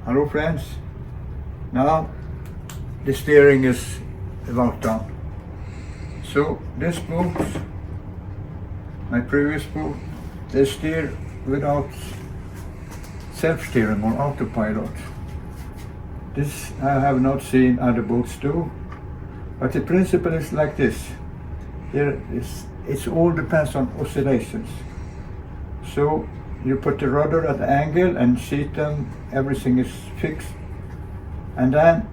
Hello friends, now the steering is about done. So this boat, my previous boat, they steer without self-steering or autopilot. This I have not seen other boats do, but the principle is like this. It all depends on oscillations. So you put the rudder at the angle and seat them, everything is fixed. And then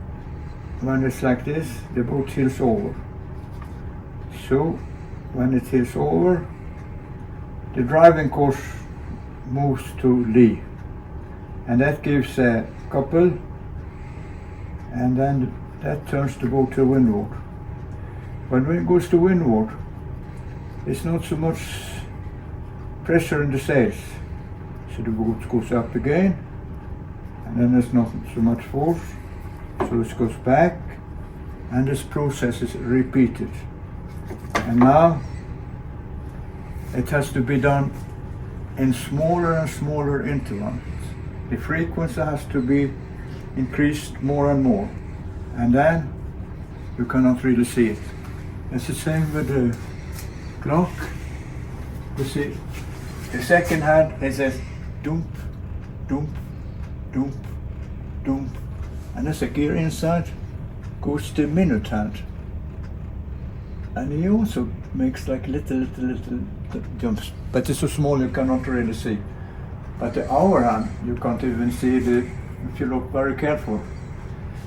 when it's like this, the boat tilts over. So when it tilts over, the driving course moves to lee. And that gives a couple, and then that turns the boat to windward. When it goes to windward, it's not so much pressure in the sails. So the boat goes up again, and then there's not so much force, so it goes back, and this process is repeated. And now it has to be done in smaller and smaller intervals. The frequency has to be increased more and more, and then you cannot really see it. It's the same with the clock. You see, the second hand is a dump, dump, dump, dump, and there's a gear inside, goes the minute hand. And he also makes like little jumps, but it's so small you cannot really see. But the hour hand, you can't even see if you look very careful.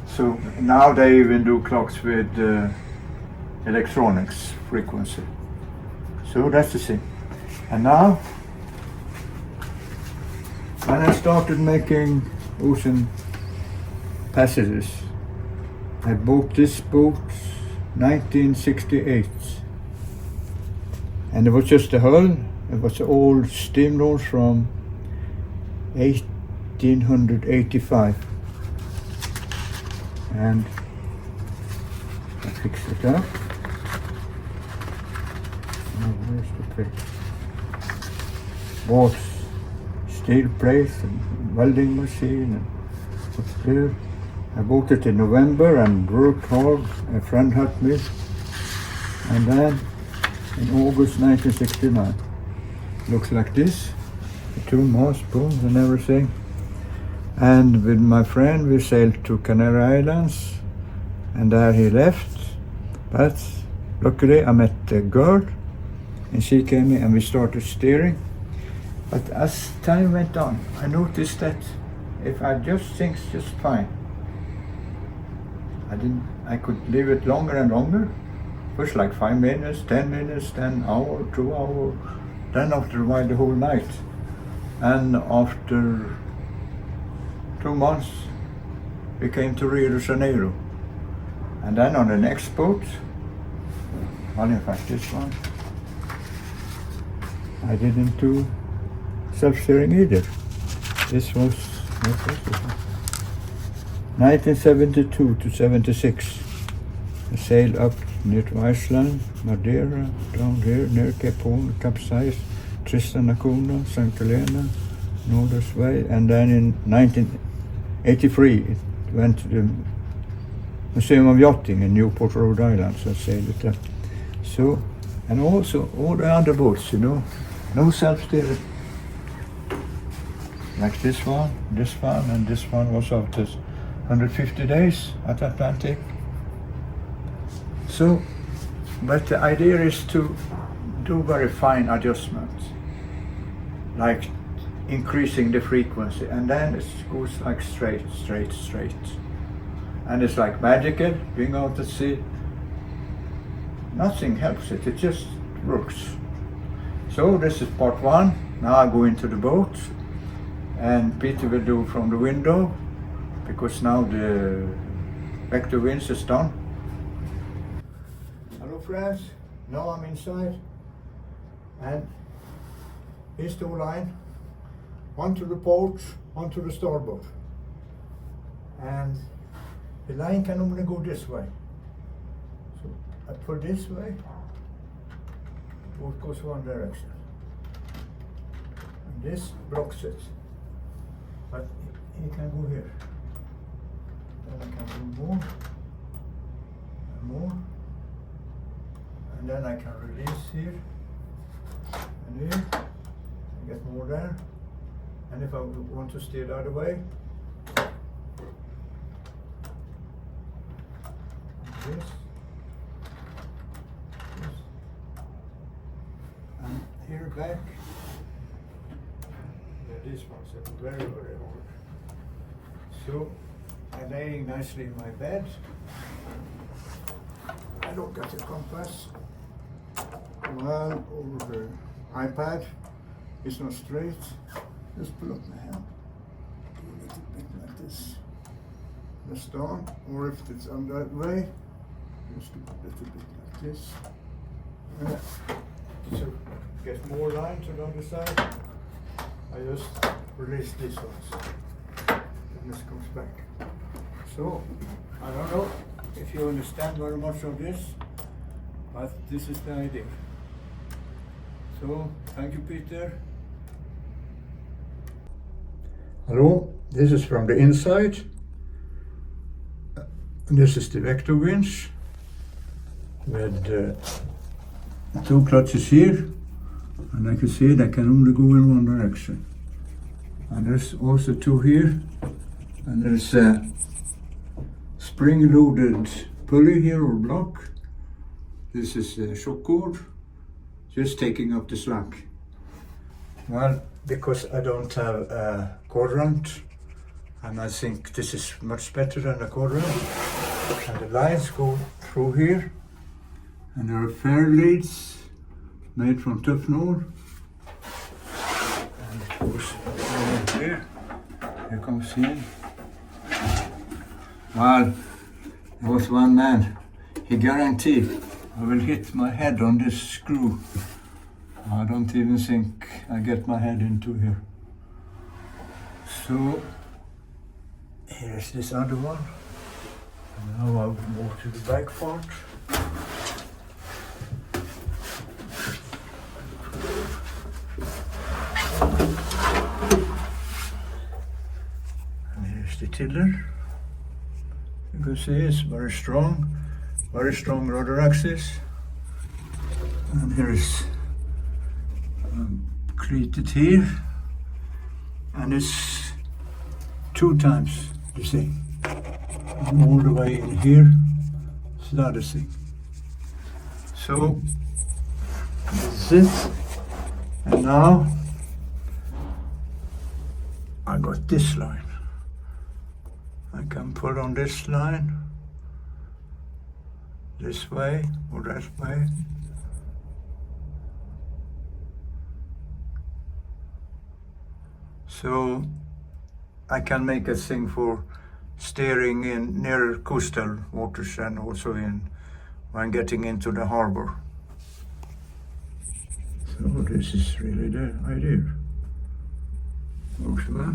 So now they even do clocks with electronics frequency. So that's the thing. And now, when I started making ocean passages, I bought this boat 1968. And it was just a hull. It was old steam rolls from 1885. And I fixed it up. Now where's the plate? Bought steel plates and welding machine and put there. I bought it in November and worked hard. A friend helped me. And then in August 1969, looks like this. The two masts, booms and everything. And with my friend we sailed to Canary Islands, and there he left. But luckily I met a girl, and she came in and we started steering. But as time went on, I noticed that if I just things just fine, I could leave it longer and longer. First like 5 minutes, 10 minutes, then hour, 2 hours, then after a while the whole night. And after 2 months we came to Rio de Janeiro. And then on the next boat, well in fact this one, I didn't do self-steering either. This was, what was this one? 1972 to 76. I sailed up near to Iceland, Madeira, down here near Cape Horn, capsized, Tristan Acuna, St. Helena, Northern Way, and then in 1983 it went to the Museum of Yachting in Newport, Rhode Island, so I sailed it there. So, and also all the other boats, you know, no self-steering. Like this one, and this one was of this 150 days at Atlantic. So, but the idea is to do very fine adjustments, like increasing the frequency, and then it goes like straight. And it's like magical, being out at sea. Nothing helps it, it just works. So this is part one. Now I go into the boat, and Peter will do from the window, because now the vector winds is done. Hello friends, now I'm inside, and here's the line, one to the port, one to the starboard. And the line can only go this way. So I pull this way, boat goes one direction. And this blocks it. But he can go here. Then I can do more and more. And then I can release here and here. I get more there. And if I want to steer the other way, this, and here back. Yeah, these ones are very, very hard. So I'm laying nicely in my bed. I don't got a compass. Well, over the iPad, it's not straight. Just pull up my hand. Do a little bit like this. Just down, or if it's on that way, just do a little bit like this. To get more line to the other side, I just release these ones. And this comes back. So, I don't know if you understand very much of this, but this is the idea. So, thank you, Peter. Hello, this is from the inside. This is the vector winch with two clutches here, and like you see, they can only go in one direction. And there's also two here, and there's a spring-loaded pulley here or block. This is a shock cord, just taking up the slack. Well, because I don't have a quadrant, and I think this is much better than a quadrant. And the lines go through here, and there are fair leads made from tough knot. And it goes over here. Here comes in. Well, there was one man, he guaranteed I will hit my head on this screw. I don't even think I get my head into here. So here's this other one. And now I'll move to the back part. And here's the tiller. You can see it's very strong rudder axis. And here's cleated here, and it's 2 times the thing. And all the way in here, it's the other thing. So this is it. And now I got this line. I can pull on this line, this way or that way. So I can make a thing for steering in near coastal waters and also when getting into the harbor. So this is really the idea. Works well.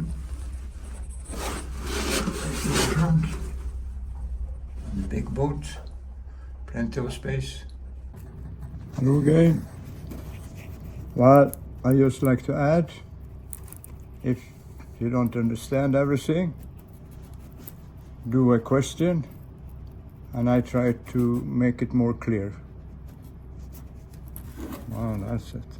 Front. And big boat, plenty of space. Hello again. Well, I just like to add, if you don't understand everything, do a question and I try to make it more clear. Well, that's it.